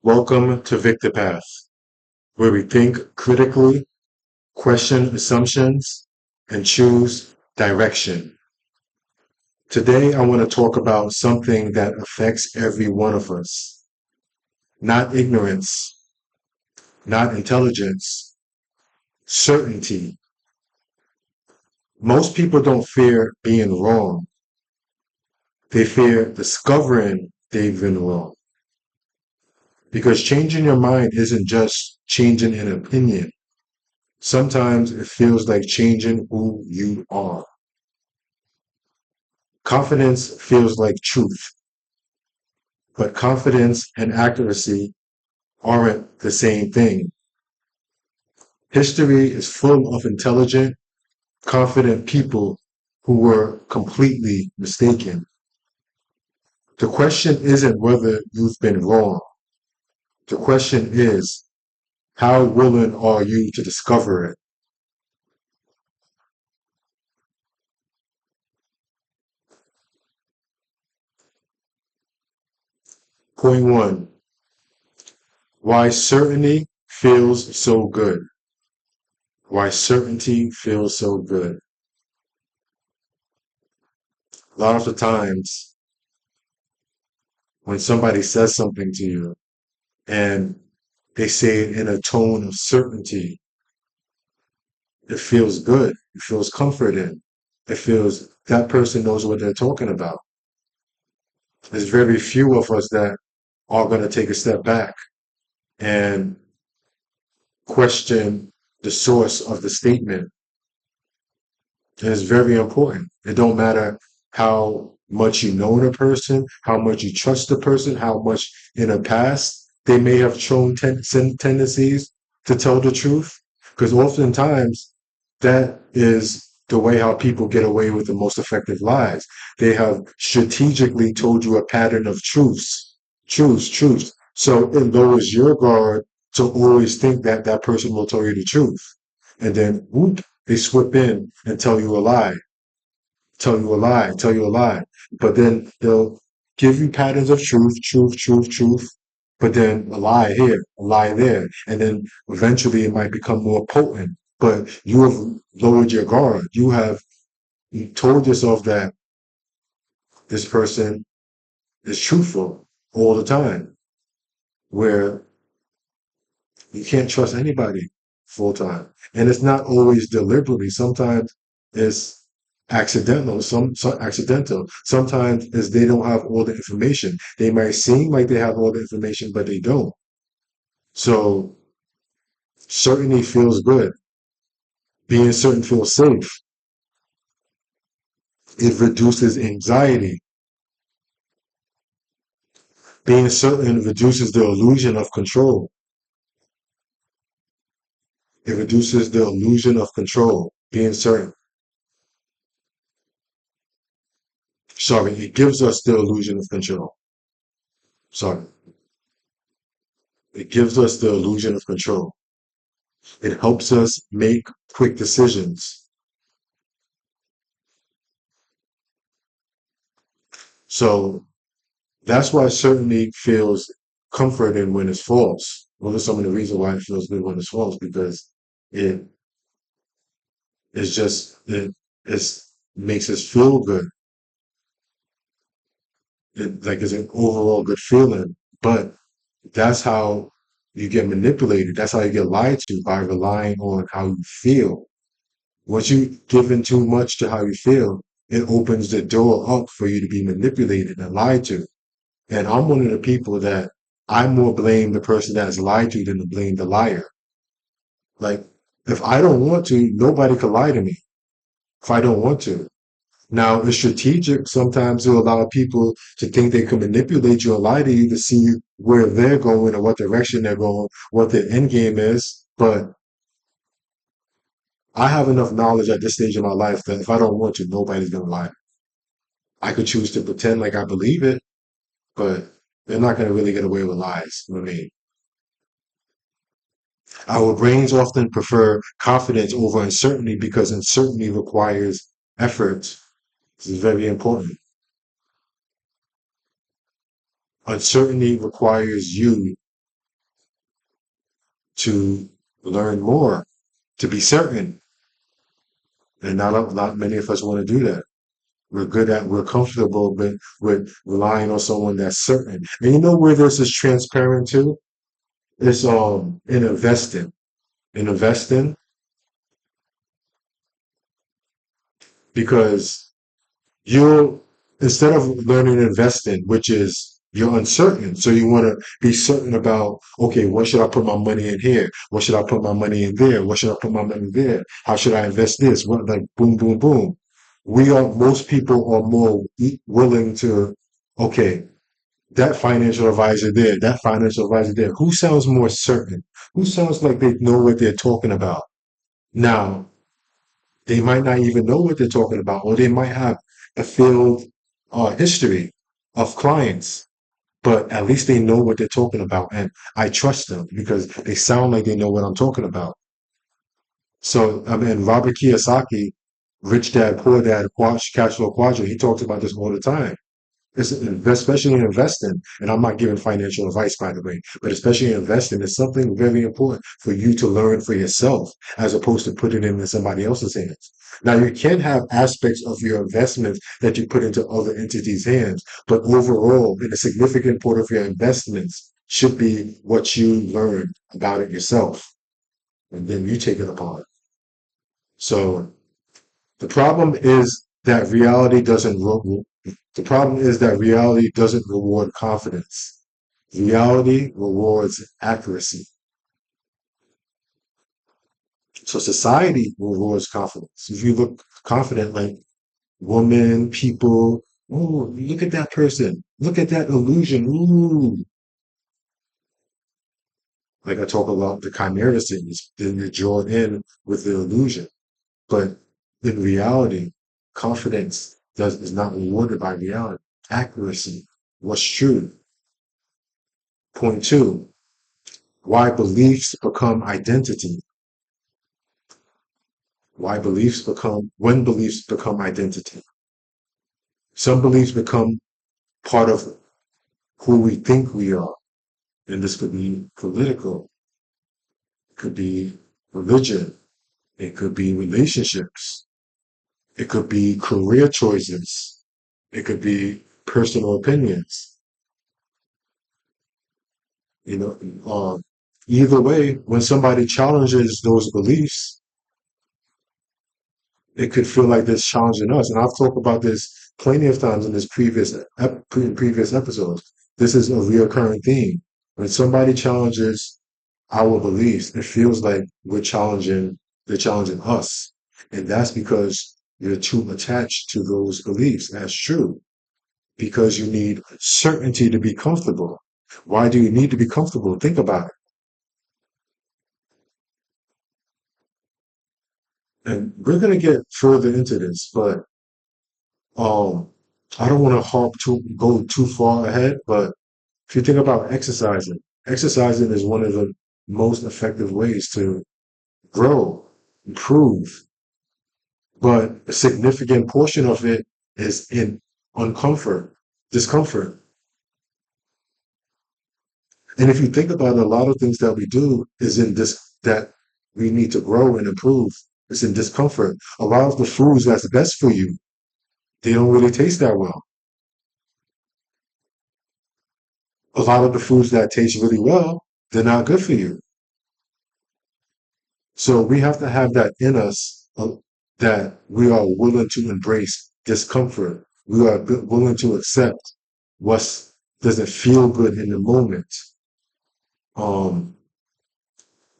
Welcome to VICTORPATH, where we think critically, question assumptions, and choose direction. Today, I want to talk about something that affects every one of us. Not ignorance, not intelligence, certainty. Most people don't fear being wrong. They fear discovering they've been wrong. Because changing your mind isn't just changing an opinion. Sometimes it feels like changing who you are. Confidence feels like truth, but confidence and accuracy aren't the same thing. History is full of intelligent, confident people who were completely mistaken. The question isn't whether you've been wrong. The question is, how willing are you to discover it? Point one, why certainty feels so good. Why certainty feels so good. A lot of the times when somebody says something to you and they say it in a tone of certainty, it feels good. It feels comforting. It feels that person knows what they're talking about. There's very few of us that are going to take a step back and question the source of the statement. And it's very important. It don't matter how much you know the person, how much you trust the person, how much in the past they may have shown tendencies to tell the truth. Because oftentimes that is the way how people get away with the most effective lies. They have strategically told you a pattern of truths. So it lowers your guard to always think that that person will tell you the truth. And then, whoop, they slip in and tell you a lie, tell you a lie. But then they'll give you patterns of truth, but then a lie here, a lie there. And then eventually it might become more potent. But you have lowered your guard. You told yourself that this person is truthful all the time, where you can't trust anybody full time. And it's not always deliberately. Sometimes it's accidental. Some accidental. Sometimes is they don't have all the information. They might seem like they have all the information, but they don't. So certainty feels good. Being certain feels safe. It reduces anxiety. Being certain reduces the illusion of control. It reduces the illusion of control. Being certain. Sorry, it gives us the illusion of control. Sorry. It gives us the illusion of control. It helps us make quick decisions. So that's why certainty feels comforting when it's false. Those are some of the reasons why it feels good when it's false, because it is just it makes us feel good. It like it's an overall good feeling. But that's how you get manipulated. That's how you get lied to, by relying on how you feel. Once you give in too much to how you feel, it opens the door up for you to be manipulated and lied to. And I'm one of the people that I more blame the person that's lied to than to blame the liar. Like, if I don't want to, nobody can lie to me if I don't want to. Now, it's strategic sometimes to allow people to think they can manipulate you and lie to you to see where they're going or what direction they're going, what their end game is. But I have enough knowledge at this stage of my life that if I don't want to, nobody's going to lie. I could choose to pretend like I believe it, but they're not going to really get away with lies. You know what I mean? Our brains often prefer confidence over uncertainty because uncertainty requires effort. This is very important. Uncertainty requires you to learn more, to be certain. And not many of us want to do that. We're comfortable with relying on someone that's certain. And you know where this is transparent too? It's in investing. In investing, because you're instead of learning investing, which is you're uncertain. So you want to be certain about, okay, what should I put my money in here? What should I put my money in there? What should I put my money there? How should I invest this? What like boom, boom, boom. Most people are more willing to, okay, that financial advisor there, that financial advisor there. Who sounds more certain? Who sounds like they know what they're talking about? Now, they might not even know what they're talking about, or they might have a failed history of clients, but at least they know what they're talking about. And I trust them because they sound like they know what I'm talking about. So, I mean, Robert Kiyosaki, Rich Dad, Poor Dad, Cash Flow Quadrant, he talks about this all the time. Especially in investing, and I'm not giving financial advice, by the way, but especially in investing, it's something very important for you to learn for yourself as opposed to putting it in somebody else's hands. Now, you can have aspects of your investments that you put into other entities' hands, but overall, in a significant part of your investments should be what you learn about it yourself, and then you take it apart. So the problem is that reality doesn't the problem is that reality doesn't reward confidence. Reality rewards accuracy. So society rewards confidence. If you look confident, like women, people, oh, look at that person. Look at that illusion. Ooh. Like I talk about the chimera things, then you're drawn in with the illusion. But in reality, confidence is not rewarded by reality. Accuracy, what's true. Point two, why beliefs become identity. When beliefs become identity. Some beliefs become part of who we think we are. And this could be political, it could be religion, it could be relationships, it could be career choices, it could be personal opinions. You know, either way, when somebody challenges those beliefs, it could feel like this challenging us. And I've talked about this plenty of times in this previous episodes. This is a reoccurring theme. When somebody challenges our beliefs, it feels like they're challenging us. And that's because you're too attached to those beliefs as true, because you need certainty to be comfortable. Why do you need to be comfortable? Think about it. And we're going to get further into this, but Um, I don't want to go too far ahead, but if you think about exercising, exercising is one of the most effective ways to grow, improve, but a significant portion of it is in uncomfort, discomfort. And if you think about it, a lot of things that we do is in this that we need to grow and improve. It's in discomfort. A lot of the foods that's best for you, they don't really taste that well. A lot of the foods that taste really well, they're not good for you. So we have to have that in us that we are willing to embrace discomfort. We are willing to accept what doesn't feel good in the moment. Um,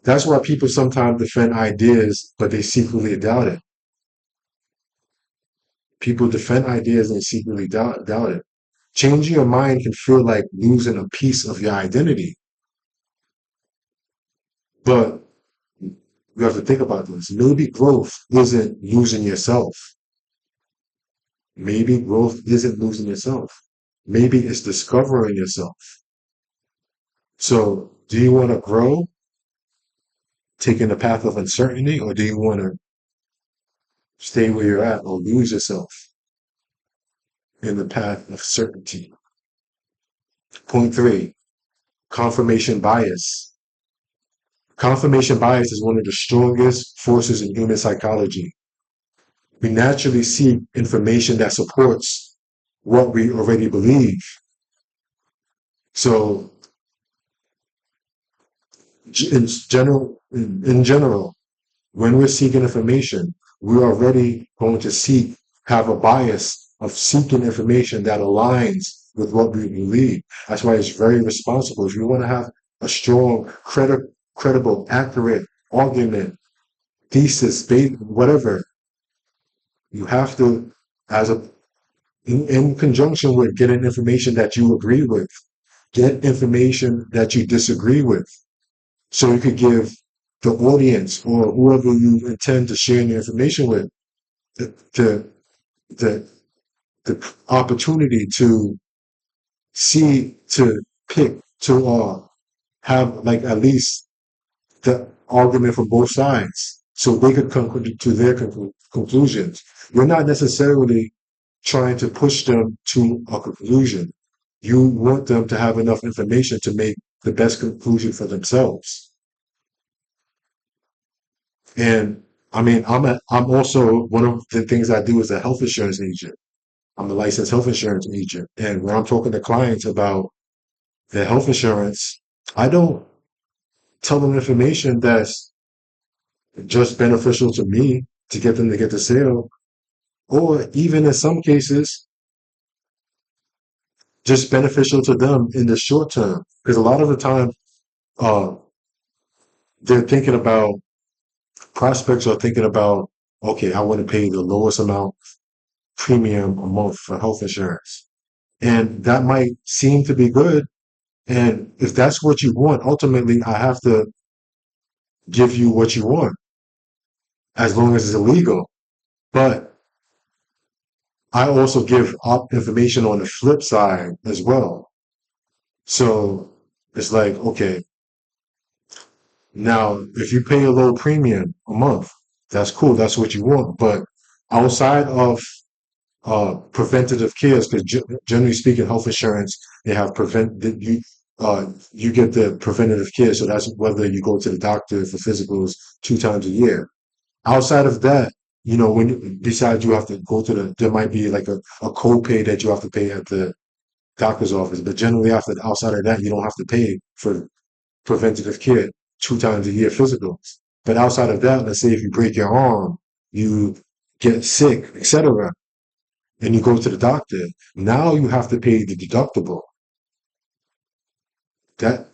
that's why people sometimes defend ideas, but they secretly doubt it. People defend ideas and secretly doubt it. Changing your mind can feel like losing a piece of your identity, but you have to think about this. Maybe growth isn't losing yourself. Maybe growth isn't losing yourself. Maybe it's discovering yourself. So, do you want to grow, taking the path of uncertainty, or do you want to stay where you're at or lose yourself in the path of certainty? Point three, confirmation bias. Confirmation bias is one of the strongest forces in human psychology. We naturally seek information that supports what we already believe. So, in general, when we're seeking information, we're already going to have a bias of seeking information that aligns with what we believe. That's why it's very responsible. If you want to have a strong, credible, accurate argument, thesis, whatever, you have to, as a in conjunction with getting information that you agree with, get information that you disagree with, so you could give the audience or whoever you intend to share your information with the the the opportunity to see, to pick, to have like at least the argument from both sides, so they could come to their conclusions. You're not necessarily trying to push them to a conclusion. You want them to have enough information to make the best conclusion for themselves. And I mean, I'm also, one of the things I do as a health insurance agent. I'm a licensed health insurance agent. And when I'm talking to clients about their health insurance, I don't tell them information that's just beneficial to me to get them to get the sale, or even in some cases, just beneficial to them in the short term. Because a lot of the time, uh, they're thinking about, prospects are thinking about, okay, I want to pay the lowest amount premium a month for health insurance. And that might seem to be good. And if that's what you want, ultimately, I have to give you what you want, as long as it's illegal. But I also give up information on the flip side as well. So it's like, okay, now if you pay a low premium a month, that's cool. That's what you want. But outside of preventative cares, because generally speaking, health insurance, they have you get the preventative care. So that's whether you go to the doctor for physicals 2 times a year. Outside of that, when besides you have to go to there might be like a copay that you have to pay at the doctor's office. But generally, outside of that, you don't have to pay for preventative care 2 times a year physicals. But outside of that, let's say if you break your arm, you get sick, etc., and you go to the doctor, now you have to pay the deductible.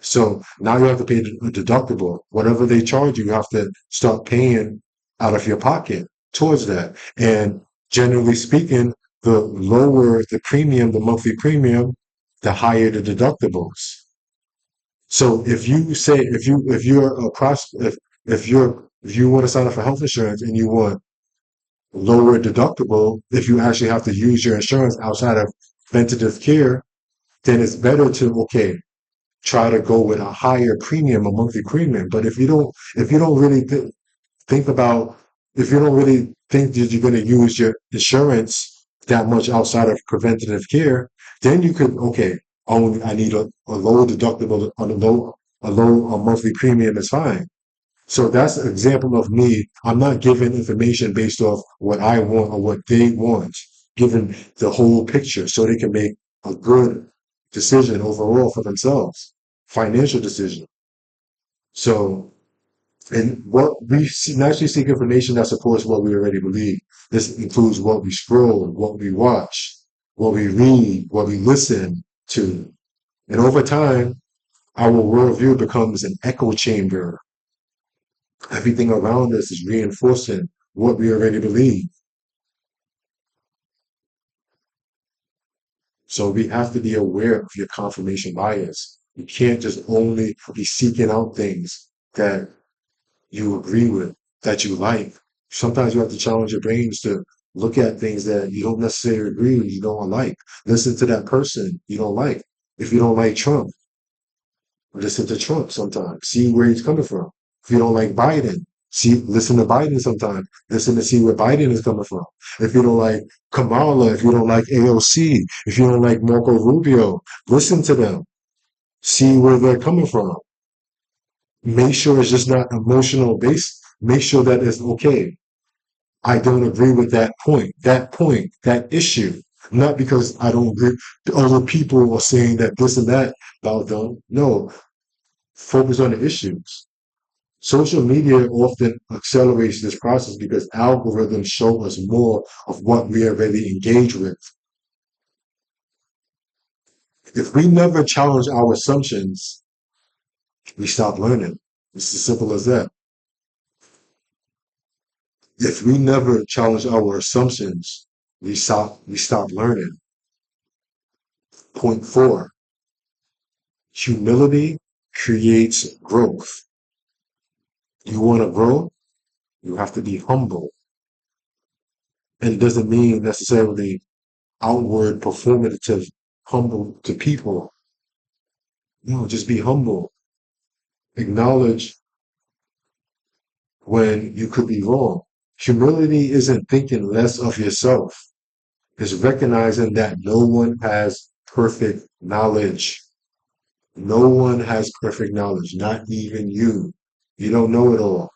So now you have to pay the deductible. Whatever they charge you, you have to start paying out of your pocket towards that. And generally speaking, the lower the premium, the monthly premium, the higher the deductibles. So if you're a if you want to sign up for health insurance and you want lower deductible, if you actually have to use your insurance outside of preventative care, then it's better to, okay, try to go with a higher premium, a monthly premium. But if you don't really think about, if you don't really think that you're going to use your insurance that much outside of preventative care, then you could, okay, only I need a lower deductible on a monthly premium is fine. So that's an example of me. I'm not giving information based off what I want or what they want, giving the whole picture so they can make a good decision overall for themselves, financial decision. So, and what naturally seek information that supports what we already believe. This includes what we scroll, what we watch, what we read, what we listen to. And over time, our worldview becomes an echo chamber. Everything around us is reinforcing what we already believe. So we have to be aware of your confirmation bias. You can't just only be seeking out things that you agree with, that you like. Sometimes you have to challenge your brains to look at things that you don't necessarily agree with, you don't like. Listen to that person you don't like. If you don't like Trump, listen to Trump sometimes. See where he's coming from. If you don't like Biden, listen to Biden sometimes. Listen to see where Biden is coming from. If you don't like Kamala, if you don't like AOC, if you don't like Marco Rubio, listen to them. See where they're coming from. Make sure it's just not emotional based. Make sure that it's okay. I don't agree with that issue. Not because I don't agree. The other people are saying that this and that about them. No, focus on the issues. Social media often accelerates this process because algorithms show us more of what we already engage with. If we never challenge our assumptions, we stop learning. It's as simple as that. If we never challenge our assumptions, we stop learning. Point four, humility creates growth. You want to grow, you have to be humble. And it doesn't mean necessarily outward performative humble to people. No, just be humble. Acknowledge when you could be wrong. Humility isn't thinking less of yourself. It's recognizing that no one has perfect knowledge. No one has perfect knowledge, not even you. You don't know it all.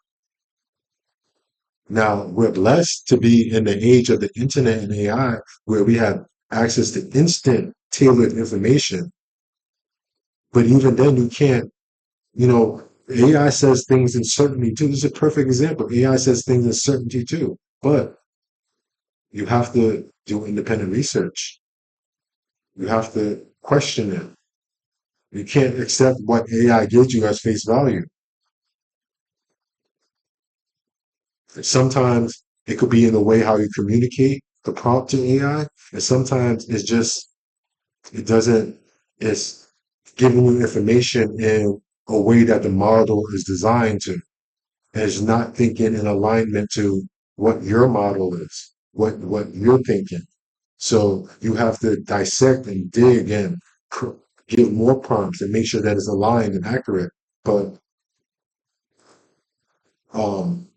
Now, we're blessed to be in the age of the internet and AI where we have access to instant tailored information. But even then, you can't, you know, AI says things in certainty too. This is a perfect example. AI says things in certainty too. But you have to do independent research. You have to question it. You can't accept what AI gives you as face value. Sometimes it could be in the way how you communicate the prompt to AI, and sometimes it doesn't, it's giving you information in a way that the model is designed to. And it's not thinking in alignment to what your model is, what you're thinking. So you have to dissect and dig and give more prompts and make sure that it's aligned and accurate. But um,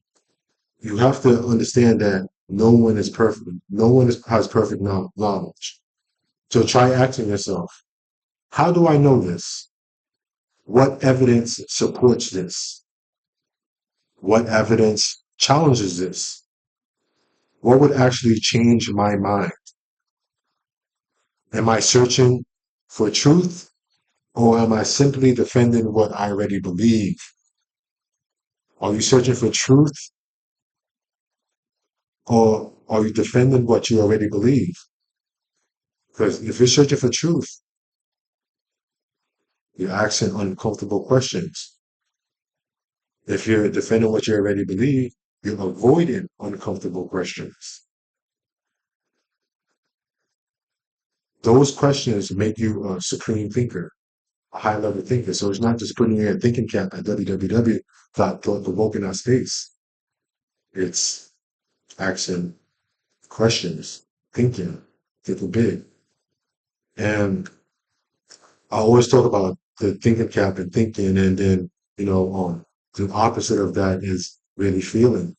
you have to understand that no one is perfect. No one has perfect knowledge. So try asking yourself, how do I know this? What evidence supports this? What evidence challenges this? What would actually change my mind? Am I searching for truth or am I simply defending what I already believe? Are you searching for truth or are you defending what you already believe? Because if you're searching for truth, you're asking uncomfortable questions. If you're defending what you already believe, you're avoiding uncomfortable questions. Those questions make you a supreme thinker, a high level thinker. So it's not just putting your thinking cap at www.thought-provoking.space. It's asking questions, thinking big. And I always talk about the thinking cap and thinking, and then, the opposite of that is really feeling,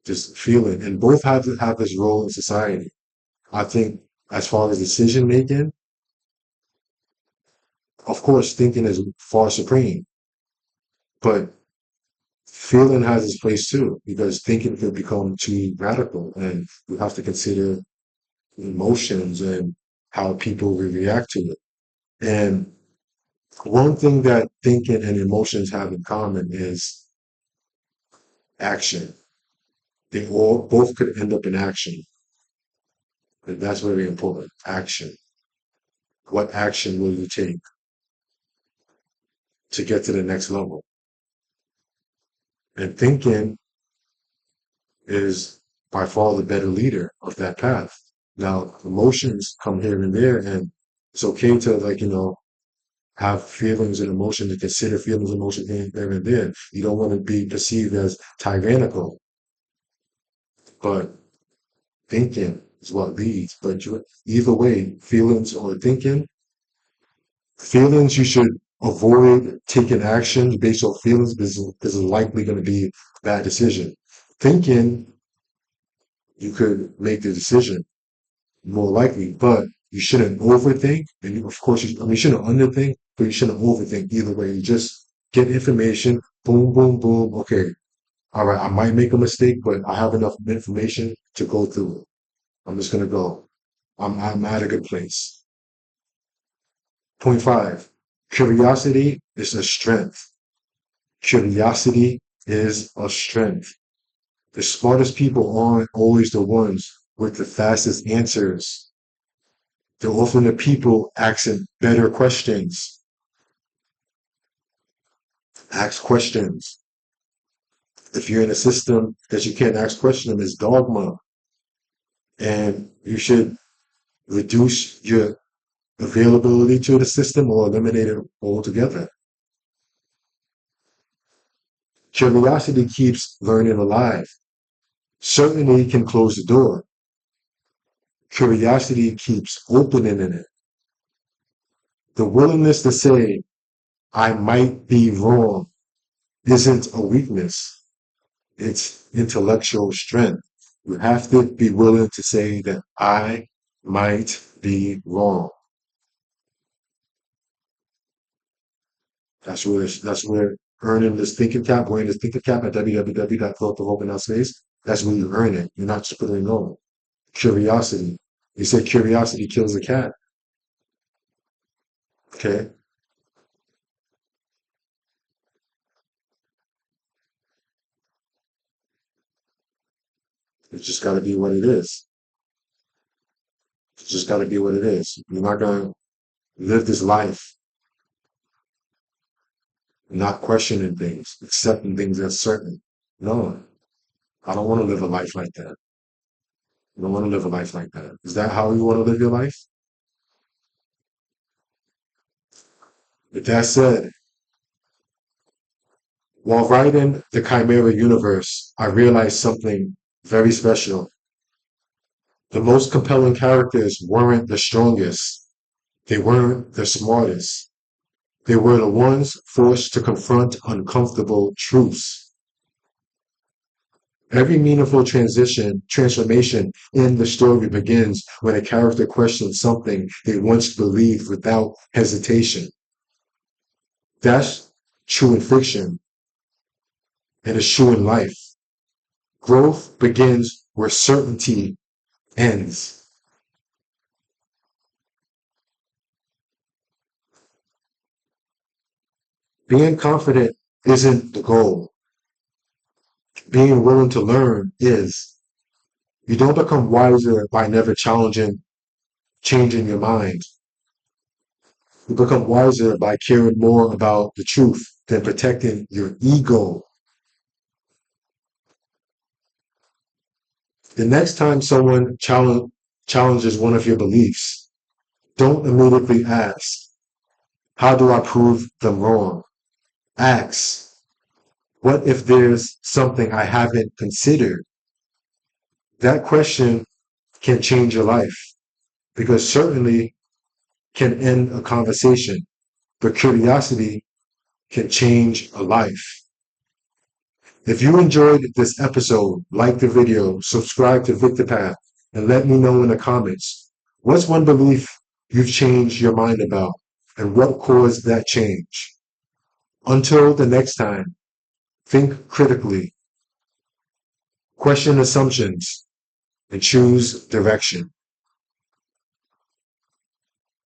just feeling. And both have this role in society. I think as far as decision making, of course, thinking is far supreme, but feeling has its place too, because thinking can become too radical, and you have to consider emotions and how people will react to it. And one thing that thinking and emotions have in common is action. They all both could end up in action, and that's very important. Action. What action will you take to get to the next level? And thinking is by far the better leader of that path. Now, emotions come here and there, and it's okay to have feelings and emotions and consider feelings and emotions here and there. You don't want to be perceived as tyrannical, but thinking is what leads. But either way, feelings or thinking, feelings you should avoid taking action based on feelings because this is likely going to be a bad decision. Thinking, you could make the decision more likely, but you shouldn't overthink. And of course, you shouldn't underthink, but you shouldn't overthink either way. You just get information, Boom, boom, boom. Okay. All right. I might make a mistake, but I have enough information to go through it. I'm just going to go. I'm at a good place. Point five. Curiosity is a strength. Curiosity is a strength. The smartest people aren't always the ones with the fastest answers. They're often the people asking better questions. Ask questions. If you're in a system that you can't ask questions, it's dogma. And you should reduce your availability to the system or eliminate it altogether. Curiosity keeps learning alive. Certainty can close the door. Curiosity keeps opening in it. The willingness to say, I might be wrong, isn't a weakness. It's intellectual strength. You have to be willing to say that I might be wrong. That's where earning this thinking cap, wearing this thinking cap at www.thought-provoking.space, that's when you earn it. You're not just putting it on. Curiosity. You said curiosity kills a cat. Okay. It's just gotta be what it is. It's just gotta be what it is. You're not gonna live this life not questioning things, accepting things as certain. No, I don't want to live a life like that. I don't want to live a life like that. Is that how you want to live your life? With that said, while writing the Chimera Universe, I realized something very special. The most compelling characters weren't the strongest. They weren't the smartest. They were the ones forced to confront uncomfortable truths. Every meaningful transformation in the story begins when a character questions something they once believed without hesitation. That's true in fiction and it's true in life. Growth begins where certainty ends. Being confident isn't the goal. Being willing to learn is. You don't become wiser by never changing your mind. You become wiser by caring more about the truth than protecting your ego. The next time someone challenges one of your beliefs, don't immediately ask, how do I prove them wrong? Ask, what if there's something I haven't considered? That question can change your life because certainly can end a conversation, but curiosity can change a life. If you enjoyed this episode, like the video, subscribe to VictorPath, and let me know in the comments, what's one belief you've changed your mind about, and what caused that change? Until the next time, think critically, question assumptions, and choose direction.